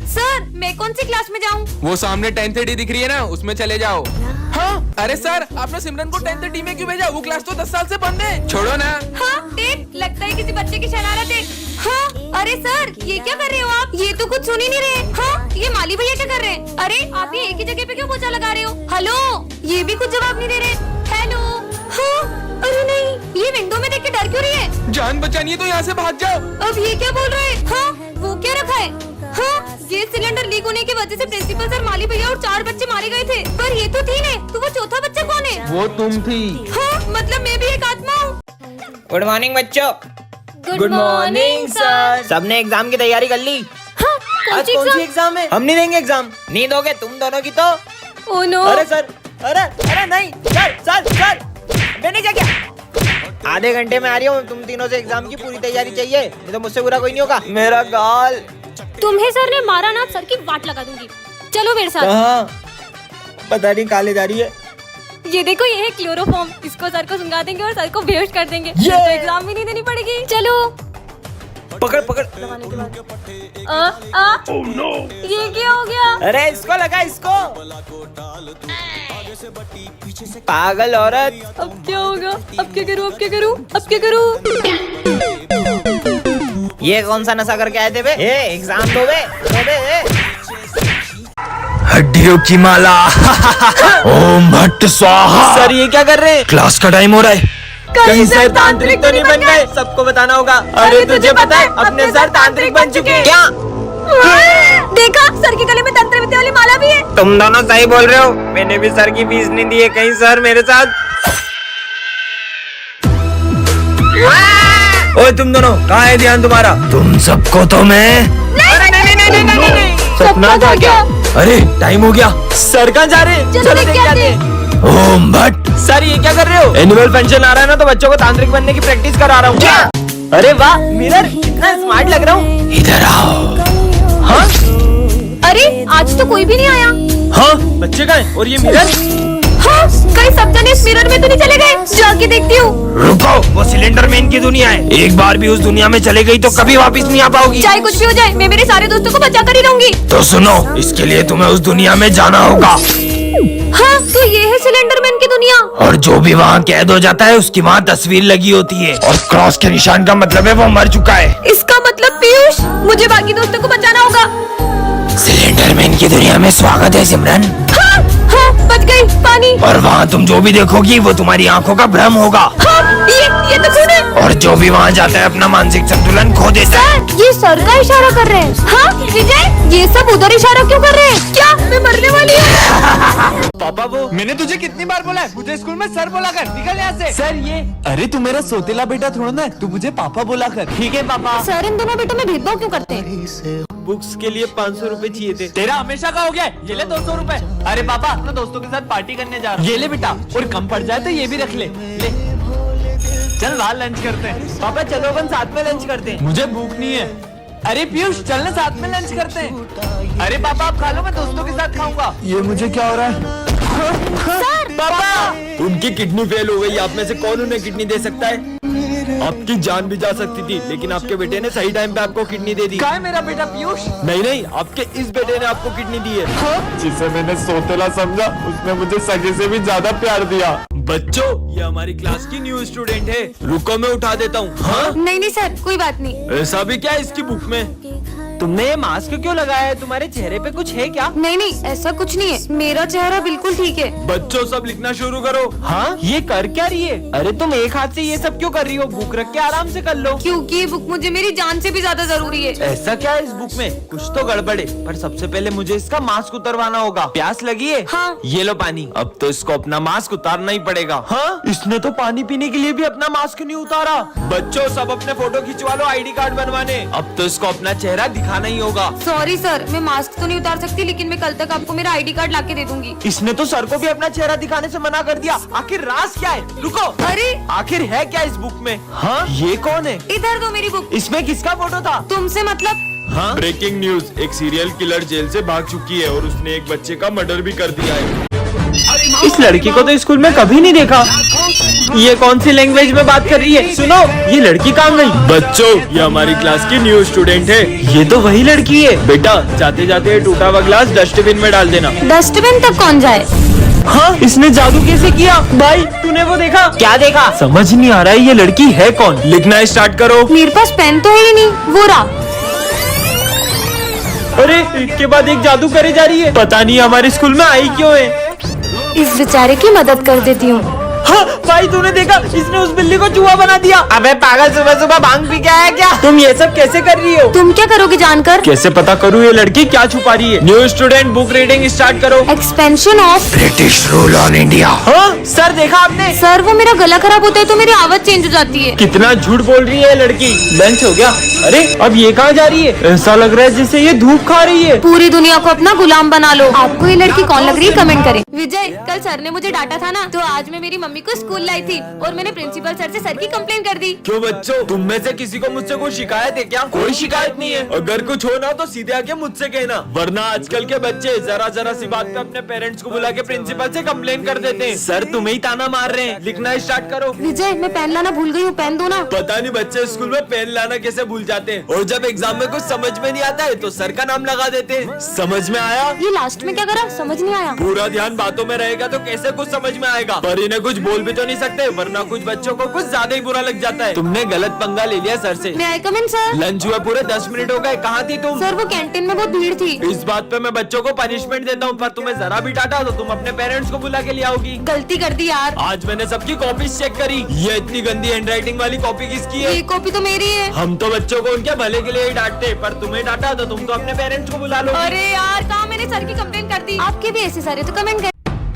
Sir मैं कौन सी class में जाऊँ? वो सामने 10:30 दिख रही है ना, उसमें चले जाओ। हाँ? अरे सर, आपने सिमरन को 10:30 में क्यों भेजा? वो क्लास तो 10 साल से बंद है। छोड़ो ना। हाँ, लगता है किसी बच्चे की शरारत है। हाँ, अरे सर ये क्या कर रहे हो आप? ये तो कुछ सुन ही नहीं रहे। हाँ, ये माली भैया क्या कर रहे हैं? अरे आप ये एक ही जगह पे क्यों पोछा लगा रहे हो? हेलो, ये भी कुछ जवाब नहीं दे रहे। हेलो, हाँ, अरे नहीं, ये विंडो में देख के डर क्यों रही है? जान बचानी है तो यहाँ से भाग जाओ। अब ये क्या बोल रहे हैं? हाँ, वो क्या रखा है? हाँ, गैस सिलेंडर लीक होने की वजह से प्रिंसिपल सर, माली भैया और 4 बच्चे मारे गए थे। पर ये तो थी ने, तो वो चौथा बच्चा कौन है? वो तुम थी। हाँ, मतलब मैं भी एक आत्मा हूँ। गुड मॉर्निंग बच्चों। Good morning sir. सबने एग्जाम की तैयारी कर ली? हाँ, आज कौन सी एग्जाम है? हम नहीं देंगे एग्जाम। नहीं दोगे तुम दोनों की तो? Oh no. अरे सर, अरे नहीं सर मैंने क्या किया? आधे घंटे में आ रही हूँ, तुम तीनों से एग्जाम की पूरी तैयारी चाहिए, नहीं तो मुझसे बुरा कोई नहीं होगा। मेरा गाल। तुम्हें सर ने मारा ना, सर की वाट लगा दूंगी। चलो मेरे साथ। कहाँ? पता नहीं कहाँ ले जा रही है। ये देखो, ये है क्लोरोफॉर्म। इसको सर को सुंघा देंगे और सर को बेहोश कर देंगे। ये तो एग्जाम भी नहीं देनी पड़ेगी। चलो पकड़। oh, no. ये क्या हो गया? अरे इसको लगा, इसको। पागल औरत। अब क्या होगा? अब क्या करूँ? ये कौन सा नशा करके आए थे बे? एग्जाम दो बे। हड्डियों की माला। ओम भट्ट स्वाहा। सर ये क्या कर रहे हैं? क्लास का टाइम हो रहा है। कहीं सर तांत्रिक तो नहीं बन गए? सबको बताना होगा। अरे तुझे पता है अपने सर तांत्रिक बन चुके हैं। क्या? देखा, सर के गले में तंत्र विद्या वाली माला भी है। तुम दोनों सही बोल रहे हो, मैंने भी सर की फीस नहीं दी है। कहीं सर मेरे साथ। ओए तुम दोनों, कहाँ है ध्यान तुम्हारा? तुम सबको तो मैं नहीं। सपना था क्या? अरे टाइम हो गया। सर कहाँ जा रहे हैं? चलो देख के आते हैं। ओम भट्ट। सर ये क्या कर रहे हो? एनुअल फंक्शन आ रहा है ना, तो बच्चों को तांत्रिक बनने की प्रैक्टिस करा रहा हूँ। क्या? अरे वाह मिरर, कितना स्मार्ट लग रहा हूँ। इधर आओ। हाँ? अरे आज तो कोई भी नहीं आया। हाँ बच्चे कहाँ हैं? और ये मिरर? हाँ, कहीं सब जने इस मिरर में तो नहीं चले गए? जाके देखती हूँ। रुको, वो सिलेंडर मैन की दुनिया है। एक बार भी उस दुनिया में चले गई तो कभी वापस नहीं आ पाओगी। चाहे कुछ भी हो जाए, मैं मेरे सारे दोस्तों को बचा कर ही रहूंगी। तो सुनो, इसके लिए तुम्हें उस दुनिया में जाना होगा। हाँ, तो ये है सिलेंडर मैन की दुनिया। और जो भी वहाँ कैद हो जाता है, उसकी वहाँ तस्वीर लगी होती है, और क्रॉस के निशान का मतलब है वो मर चुका है। इसका मतलब पीयूष, मुझे बाकी दोस्तों को बचाना होगा। सिलेंडर मैन की दुनिया में स्वागत है सिमरन। हाँ, बच गई। पानी। और वहाँ तुम जो भी देखोगी वो तुम्हारी आंखों का भ्रम होगा। हाँ, ये तो खून है। और जो भी वहाँ जाता है अपना मानसिक संतुलन खो देता है। ये सर का इशारा कर रहे हैं। हाँ विजय, ये सब उधर इशारा क्यों कर रहे हैं? क्या मैं मरने वाली हूँ? पापा वो मैंने तुझे कितनी बार बोला है, मुझे स्कूल में सर बोला कर, निकल यहाँ से। सर ये, अरे तू मेरा सोतेला बेटा थोड़ा ना है, तू मुझे पापा बोला कर। ठीक है पापा। सर इन दोनों बेटों में भेदभाव क्यों करते हैं? बुक्स के लिए 500 रुपए चाहिए थे। तेरा हमेशा का हो गया, ये ले 200 रुपए। अरे पापा अपने दोस्तों के साथ पार्टी करने जा रहा हूँ। ये ले बेटा, और कम पड़ जाए तो ये भी रख ले। चल बाहर लंच करते हैं। पापा चलो अपन साथ में लंच करते हैं। मुझे भूख नहीं है। अरे पीयूष चलना, साथ में लंच करते हैं। अरे पापा आप खा लो, मैं दोस्तों के साथ खाऊंगा। ये मुझे क्या हो रहा है? पापा उनकी किडनी फेल हो गई, आप में से कौन उन्हें किडनी दे सकता है? आपकी जान भी जा सकती थी, लेकिन आपके बेटे ने सही टाइम पे आपको किडनी दे दी। कहाँ है मेरा बेटा पीयूष? नहीं, आपके इस बेटे ने आपको किडनी दी है। जिसे मैंने सोतेला समझा, उसने मुझे सगे से भी ज्यादा प्यार दिया। बच्चों, ये हमारी क्लास की न्यू स्टूडेंट है। रुको मैं उठा देता हूँ। हाँ? नहीं सर, कोई बात नहीं। ऐसा भी क्या है इसकी बुक में? तुमने ये मास्क क्यों लगाया है? तुम्हारे चेहरे पे कुछ है क्या? नहीं, ऐसा कुछ नहीं है। मेरा चेहरा बिल्कुल ठीक है। बच्चों सब लिखना शुरू करो। हाँ ये कर क्या रही है? अरे तुम एक हाथ से ये सब क्यों कर रही हो? बुक रख के आराम से कर लो। क्योंकि ये बुक मुझे मेरी जान से भी ज्यादा जरूरी है। ऐसा क्या है इस बुक में? कुछ तो गड़बड़ है, पर सबसे पहले मुझे इसका मास्क उतरवाना होगा। प्यास लगी है? हाँ। ये लो पानी। अब तो इसको अपना मास्क उतारना ही पड़ेगा। हाँ, इसने तो पानी पीने के लिए भी अपना मास्क नहीं उतारा। बच्चों सब अपने फोटो खिंचवा लो आईडी कार्ड बनवाने। अब तो इसको अपना चेहरा दिखाना ही होगा। सॉरी सर, मैं मास्क तो नहीं उतार सकती, लेकिन मैं कल तक आपको मेरा आईडी कार्ड लाके दे दूंगी। इसने तो सर को भी अपना चेहरा दिखाने से मना कर दिया। आखिर राज क्या है? रुको, अरे आखिर है क्या इस बुक में? हाँ ये कौन है? इधर दो मेरी बुक। इसमें किसका फोटो था? तुमसे मतलब? हाँ? ब्रेकिंग न्यूज, एक सीरियल किलर जेल से भाग चुकी है और उसने एक बच्चे का मर्डर भी कर दिया है। इस लड़की को तो स्कूल में कभी नहीं देखा। ये कौन सी लैंग्वेज में बात कर रही है? सुनो, ये लड़की कहाँ गई? बच्चों, ये हमारी क्लास की न्यू स्टूडेंट है। ये तो वही लड़की है। बेटा, जाते जाते ये टूटा हुआ ग्लास डस्टबिन में डाल देना। डस्टबिन तक कौन जाए? हाँ, इसने जादू कैसे किया? भाई, तूने वो देखा? क्या देखा? समझ नहीं आ रहा है, ये लड़की है कौन? लिखना स्टार्ट करो। मेरे पास पेन तो है ही नहीं, वो रहा। अरे, एक के बाद एक जादू करे जा रही है। पता नहीं हमारे स्कूल में आई क्यों है। इस बेचारे की मदद कर देती हूँ। हाँ, भाई तूने देखा? इसने उस बिल्ली को चूहा बना दिया। अबे पागल, सुबह सुबह भांग पी के आया क्या? तुम ये सब कैसे कर रही हो? तुम क्या करोगे जानकर? कैसे पता करूँ ये लड़की क्या छुपा रही है? New student, book reading start करो। Expansion of. British rule on India. हाँ, सर देखा आपने? सर, वो मेरा गला खराब होता है तो मेरी आवाज चेंज हो जाती है। कितना झूठ बोल रही है ये लड़की। लंच हो गया? अरे, अब ये कहाँ जा रही है? ऐसा लग रहा है जैसे ये धूप खा रही है। पूरी दुनिया को अपना गुलाम बना लो। आपको ये लड़की कौन लग रही है? कमेंट करें। विजय, कल सर ने मुझे डांटा था ना, तो आज मैं मेरी मम्मी को स्कूल लाई थी और मैंने प्रिंसिपल सर से सर की कंप्लेन कर दी। क्यों बच्चों, तुम में से किसी को मुझसे कोई शिकायत है क्या? कोई शिकायत नहीं है। अगर कुछ हो ना तो सीधे आके मुझसे कहना, वरना आजकल के बच्चे जरा जरा सी बात पे अपने पेरेंट्स को बुला के प्रिंसिपल से कंप्लेन कर देते हैं। सर तुम्हें ही ताना मार रहे हैं। लिखना स्टार्ट करो। विजय, मैं पेन लाना भूल गई हूँ, पेन दो ना। पता नहीं बच्चे स्कूल में पेन लाना कैसे भूल जाते हैं, और जब एग्जाम में कुछ समझ में नहीं आता है तो सर का नाम लगा देते हैं। समझ में आया? ये लास्ट में क्या करा? समझ नहीं आया। पूरा ध्यान बातों में रहेगा तो कैसे कुछ समझ में आएगा? पर इन्हें कुछ बोल भी तो नहीं सकते, वरना कुछ बच्चों को कुछ ज्यादा ही बुरा लग जाता है। तुमने गलत पंगा ले लिया सर से। मैं आई कम इन सर? लंच हुआ पूरे 10 मिनट हो गए, कहाँ थी तुम? सर, वो कैंटीन में बहुत भीड़ थी। इस बात पे मैं बच्चों को पनिशमेंट देता हूँ, पर तुम्हें जरा भी डांटा तो तुम अपने पेरेंट्स को बुला के ले आओगी। गलती कर दी यार। आज मैंने सबकी कॉपी चेक करी। ये इतनी गंदी हैंडराइटिंग वाली कॉपी किसकी है? ये कॉपी तो मेरी है। हम तो बच्चों को उनके भले के लिए ही डांटते, पर तुम्हें डांटा तो तुम तो अपने पेरेंट्स को बुला लो। अरे यार, कहाँ मैंने सर की कंप्लेन कर दी। आपके भी ऐसे सारे तो कमेंट कर।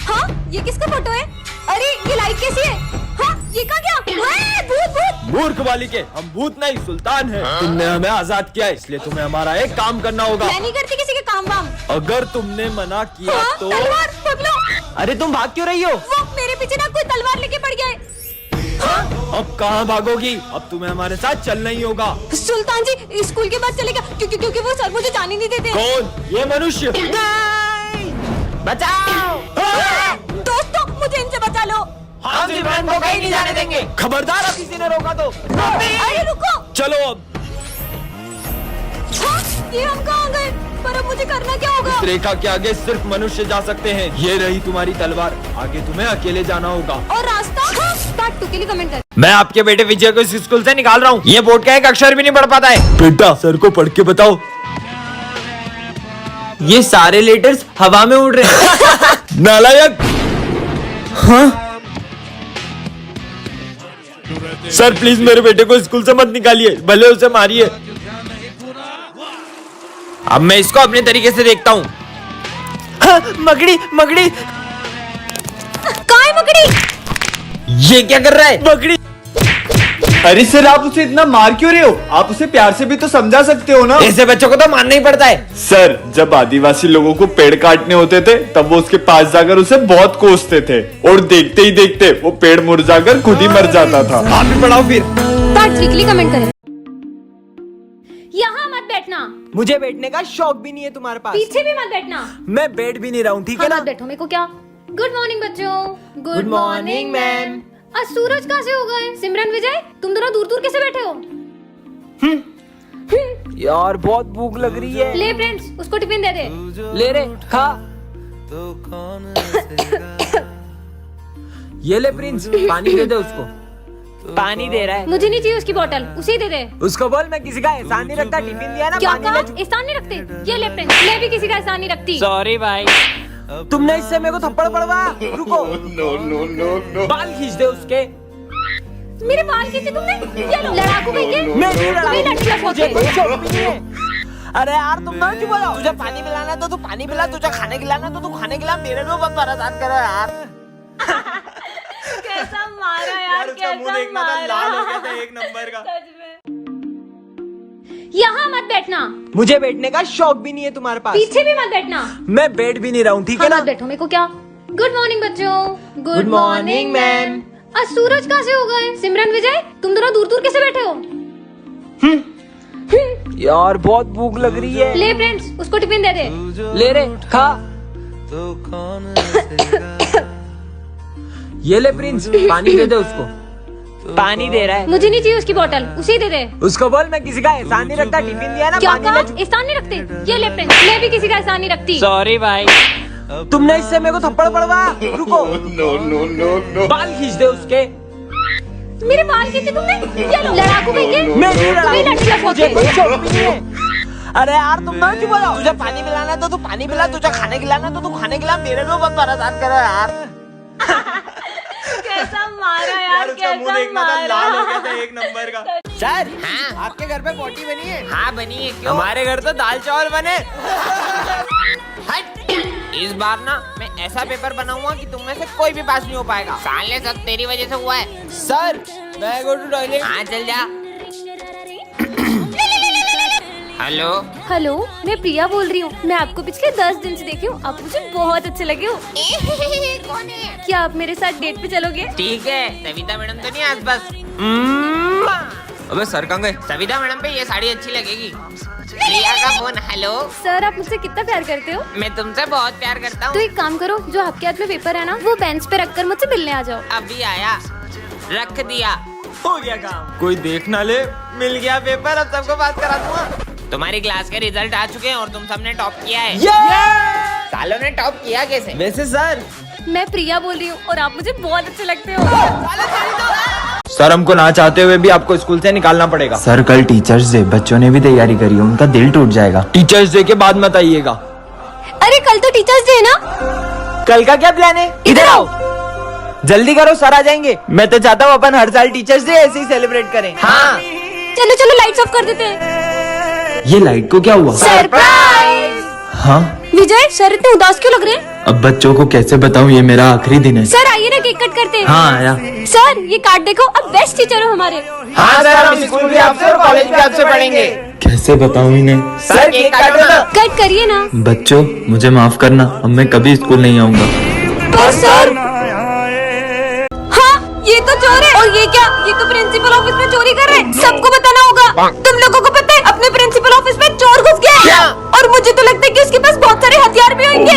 हाँ, ये किसका फोटो है? अरे, ये लाइक कैसी है? हाँ, ये कहाँ गया? भूत भूत। मूर्ख बालिके, हम भूत नहीं सुल्तान हैं। तुमने हमें आजाद किया, इसलिए तुम्हें हमारा एक काम करना होगा। मैं नहीं करती किसी के काम वाम। अगर तुमने मना किया हाँ, तो तलवार पकड़ो। अरे, तुम भाग क्यों रही हो? वो मेरे पीछे ना कोई तलवार लेके पड़ गया है। अब कहाँ भागोगी? अब तुम्हें हमारे साथ चलना ही होगा। सुल्तान जी, स्कूल के बाद चलेगा, क्योंकि वो सर मुझे जाने नहीं देते। कौन? ये मनुष्य। बचाओ! दोस्तों, मुझे इनसे बचा लो। हम सिमरन को कहीं नहीं जाने देंगे। खबरदार, अब किसी ने रोका तो। अरे रुको। चलो अब। हाँ, ये हम कहाँ गए? पर अब मुझे करना क्या होगा? इस रेखा के आगे सिर्फ मनुष्य जा सकते हैं। ये रही तुम्हारी तलवार, आगे तुम्हें अकेले जाना होगा। और रास्ता? हाँ, पार्ट 2 के लिए कमेंट कर। मैं आपके बेटे विजय को इस स्कूल से निकाल रहा हूँ। ये बोर्ड का एक अक्षर भी नहीं पढ़ पाता है। बेटा, सर को पढ़ के बताओ। ये सारे लेटर्स हवा में उड़ रहे हैं। नालायक। हाँ? सर प्लीज मेरे बेटे को स्कूल से मत निकालिए, भले उसे मारिए। अब मैं इसको अपने तरीके से देखता हूँ। हाँ, मकड़ी मकड़ी। कहाँ है मकड़ी? ये क्या कर रहा है? मकड़ी। अरे सर, आप उसे इतना मार क्यों रहे हो? आप उसे प्यार से भी तो समझा सकते हो ना। ऐसे बच्चों को तो मारना ही पड़ता है। सर, जब आदिवासी लोगों को पेड़ काटने होते थे तब वो उसके पास जाकर उसे बहुत कोसते थे, और देखते ही देखते वो पेड़ मुरझाकर खुद ही मर जाता था। आप भी पढ़ाओ फिर। पार्ट 3 के लिए कमेंट करें। यहाँ मत बैठना। मुझे बैठने का शौक भी नहीं है तुम्हारे पास। पीछे भी मत बैठना। मैं बैठ भी नहीं रहा हूँ, ठीक है हाँ, ना? मत बैठो, मेरे को क्या। गुड मॉर्निंग बच्चों। Good morning ma'am. आज सूरज कहाँ से हो गए? सिमरन, विजय, तुम दोनों दूर दूर कैसे बैठे हो? यार, बहुत भूख लग रही है। ले फ्रेंड्स, उसको टिफिन दे दे। ले रे, खा। ये ले प्रिंस, पानी दे दे उसको। पानी दे रहा है। मुझे नहीं चाहिए उसकी बोतल, उसे ही दे दे। उसको बोल मैं किसी का एहसान नहीं रखता, टिफिन दिया ना। क्या पानी कहा? ले। एहसान नहीं रखते? ये ले फ्रेंड्स, मैं भी किसी का एहसान नहीं रखती। सॉरी भाई। तुमने इससे मेरे को थप्पड़ पड़वा। रुको। नो। बाल खींच दे उसके। मेरे बाल खींचे तुमने? ये लो, लड़ाकू कहीं के। मैं नहीं लड़ा। तुम्हें लड़की का शौक मुझे है। कोई शौक भी नहीं है। अरे यार, तुम ना क्यों बोलो? तुझे पानी पिलाना तो तू पानी पिला, तुझे खाने खिलाना तो तू खाने खिला। मेरे को मत परेशान करो यार। कैसा मारा यार, कैसा मारा। लाल हो गया था एक नंबर का। सच में। यहाँ मत बैठना। मुझे बैठने का शौक भी नहीं है तुम्हारे पास। पीछे भी मत बैठना। मैं बैठ भी नहीं रहा हूँ, ठीक है हाँ, ना? मत बैठो, मेरे को क्या। गुड मॉर्निंग बच्चों। Good morning ma'am. आज सूरज कहाँ से हो गए? सिमरन, विजय, तुम दोनों दूर दूर कैसे बैठे हो? यार, बहुत भूख लग रही है। ले फ्रेंड्स, उसको टिफिन दे दे। ले रे, खा। ये ले प्रिंस, पानी दे दे उसको। पानी दे रहा है। मुझे नहीं चाहिए उसकी बोतल, उसे ही दे दे। उसको बोल मैं किसी का एहसान नहीं रखता, टिफिन दिया ना क्या पानी कहा? ले। एहसान नहीं रखते? ये ले प्रिंस, मैं भी किसी का एहसान नहीं रखती। सॉरी भाई। तुमने इससे मेरे को थप्पड़ पड़वा। रुको। बाल खींच दे उसके। मेरे बाल खींचे तुमने? ये लो, लड़ाकू भैया। मैं नहीं लड़ा। तुम्हें लड़की लगवाओगे। मुझे कोई शौक भी नहीं है। अरे यार तुम ना क्यों बोलो? तुझे पानी पिलाना है तो तू पानी पिला, तुझे खाने खिलाना है तो तू खाने खिला। मेरे को बहुत परेशान करो यार। कैसा मारा यार, कैसा मारा। एक नंबर का। सर हाँ? आपके घर पे पोटी बनी है? हाँ बनी है। क्यों? हमारे घर तो दाल चावल बने। इस बार ना मैं ऐसा पेपर बनाऊंगा कि तुम में से कोई भी पास नहीं हो पाएगा। साले सब तेरी वजह से हुआ है। सर मैं गो टू टॉयलेट। हाँ चल जा। हेलो हेलो, मैं प्रिया बोल रही हूँ। मैं आपको पिछले 10 दिन से देखी हूँ, आप मुझे बहुत अच्छे लगे हो। कौन है? क्या आप मेरे साथ डेट पे चलोगे? ठीक है। सविता मैडम तो नहीं आसपास? अबे सर कहाँ गए? सविता मैडम पे ये साड़ी अच्छी लगेगी। प्रिया का फोन। हेलो सर, आप मुझसे कितना प्यार करते हो? मैं तुमसे बहुत प्यार करता तो हूँ। एक काम करो, जो आपके हाथ में पेपर है ना, वो बेंच पे रखकर मुझसे मिलने आ जाओ। अभी आया, रख दिया, हो गया काम। कोई देख ना ले, मिल गया पेपर, अब सबको पास करा दूंगा। तुम्हारी क्लास के रिजल्ट आ चुके हैं और तुम सबने टॉप किया है। सालों ने टॉप किया कैसे? वैसे सर मैं प्रिया बोल रही हूँ और आप मुझे बहुत अच्छे लगते हो। सर हमको ना चाहते हुए भी आपको स्कूल से निकालना पड़ेगा। सर कल टीचर्स डे, बच्चों ने भी तैयारी करी है, उनका दिल टूट जाएगा। टीचर्स डे के बाद मत आइएगा। अरे कल तो टीचर्स डे है ना। कल का क्या प्लान है? इधर आओ। जल्दी करो, सर आ जाएंगे। मैं तो चाहता हूँ अपन हर साल टीचर्स डे ऐसे ही सेलिब्रेट करें। हाँ चलो चलो, लाइट्स ऑफ कर देते हैं। ये लाइट को क्या हुआ? सरप्राइज। हाँ विजय, सर इतने उदास क्यों लग रहे हैं? अब बच्चों को कैसे बताऊं, ये मेरा आखिरी दिन है। सर आइए ना, केक कट करते हैं। हाँ आया। सर ये कार्ड देखो, अब बेस्ट टीचर हो हमारे। हाँ सर, हम स्कूल भी आपसे और कॉलेज भी आपसे पढ़ेंगे। कैसे बताऊं इन्हें? सर केक काटो ना। कट करिए ना। बच्चों मुझे माफ करना, अब मैं कभी स्कूल नहीं आऊंगा। पर सर, हाँ ये तो चोर है। और ये क्या? ये तो प्रिंसिपल ऑफिस में चोरी कर रहे हैं। सबको बताना होगा। तुम लोगों को पता है, अपने प्रिंसिपल ऑफिस में चोर घुस गया है। और मुझे तो लगता है कि उसके पास बहुत सारे हथियार भी होंगे।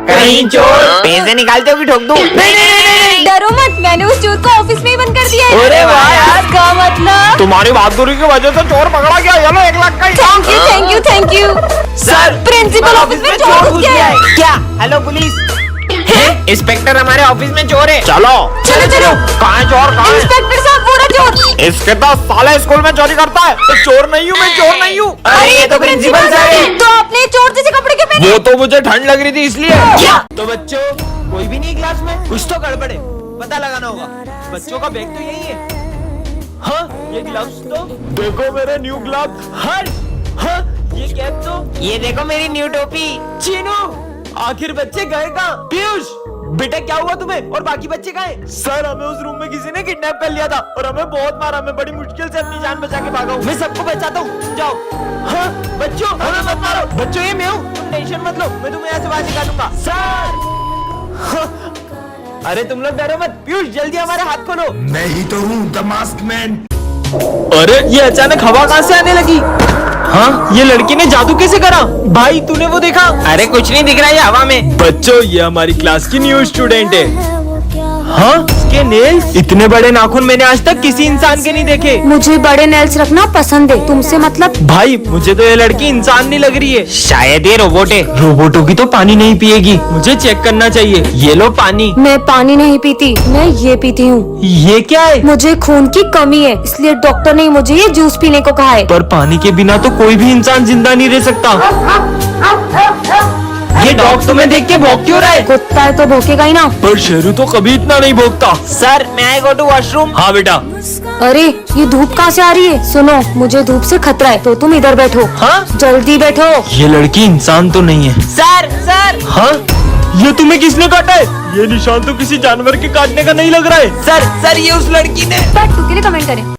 कहीं चोर पैसे निकालते हो कि ठोक दूं? नहीं, डरो मत, मैंने उस चोर को ऑफिस में ही बंद कर दिया है। अरे वाह यार, का मतलब? तुम्हारी बहादुरी की वजह से चोर पकड़ा गया। चलो 1 लाख का। Thank you thank you thank you. Sir principal office में चोर घुस गया है। क्या? हेलो पुलिस, इंस्पेक्टर हमारे ऑफिस में चोर है। चलो चलो चलो। कहाँ है चोर? कहाँ है? इंस्पेक्टर साहब, पूरा चोर। इसके तो साले स्कूल में चोरी करता है। तो चोर नहीं हूँ मैं, चोर नहीं हूँ। अरे ये तो प्रिंसिपल सर है। तो आपने चोर जैसे कपड़े क्यों पहने? वो तो मुझे ठंड लग रही थी इसलिए। क्या? तो बच्चों कोई भी नहीं क्लास में? कुछ तो गड़बड़ है, पता लगाना होगा। बच्चों का बैग तो यही है। हाँ ये ग्लव्स तो देखो, मेरे न्यू ग्लव्स। हाँ ये कैप तो, ये देखो मेरी न्यू टोपी। चीनू, आखिर बच्चे गए कहाँ? पीयूष बेटा क्या हुआ तुम्हें? और बाकी बच्चे कहाँ हैं? सर हमें उस रूम में किसी ने किडनैप कर लिया था और हमें बहुत मारा। मैं बड़ी मुश्किल से अपनी जान बचा के भागा हूँ। मैं सबको बचाता हूँ, जाओ। हाँ बच्चों हमें मत मारो। बच्चों ये मैं हूँ, तुम टेंशन मत लो, मैं तुम्हें यहाँ से बाहर निकालूंगा। सर हाँ। अरे तुम लोग डरो मत। पीयूष जल्दी हमारे हाथ खोलो। मैं ही तो हूँ द मास्क मैन। अरे ये अचानक हवा कहाँ से आने लगी? हाँ ये लड़की ने जादू कैसे करा? भाई तूने वो देखा? अरे कुछ नहीं दिख रहा है हवा में। बच्चों ये हमारी क्लास की न्यू स्टूडेंट है। हाँ इसके नेल्स, इतने बड़े नाखून मैंने आज तक किसी इंसान के नहीं देखे। मुझे बड़े नेल्स रखना पसंद है, तुमसे मतलब? भाई मुझे तो ये लड़की इंसान नहीं लग रही है, शायद ये रोबोट है। रोबोटों की तो पानी नहीं पिएगी, मुझे चेक करना चाहिए। ये लो पानी। मैं पानी नहीं पीती, मैं ये पीती हूँ। ये क्या है? मुझे खून की कमी है, इसलिए डॉक्टर ने मुझे ये जूस पीने को कहा है। पर पानी के बिना तो कोई भी इंसान जिंदा नहीं रह सकता। ये डॉग तुम्हें देख के भौंक क्यों रहा है? कुत्ता है तो भौंकेगा ही ना। पर शेरू तो कभी इतना नहीं भौंकता। सर मैं आई गो टू वॉशरूम। हाँ बेटा। अरे ये धूप कहाँ से आ रही है? सुनो, मुझे धूप से खतरा है, तो तुम इधर बैठो। हाँ जल्दी बैठो। ये लड़की इंसान तो नहीं है। Sir sir. हाँ ये तुम्हें किसने काटा है? ये निशान तो किसी जानवर के काटने का नहीं लग रहा है। सर ये उस लड़की ने। बट तू के लिए कमेंट करें।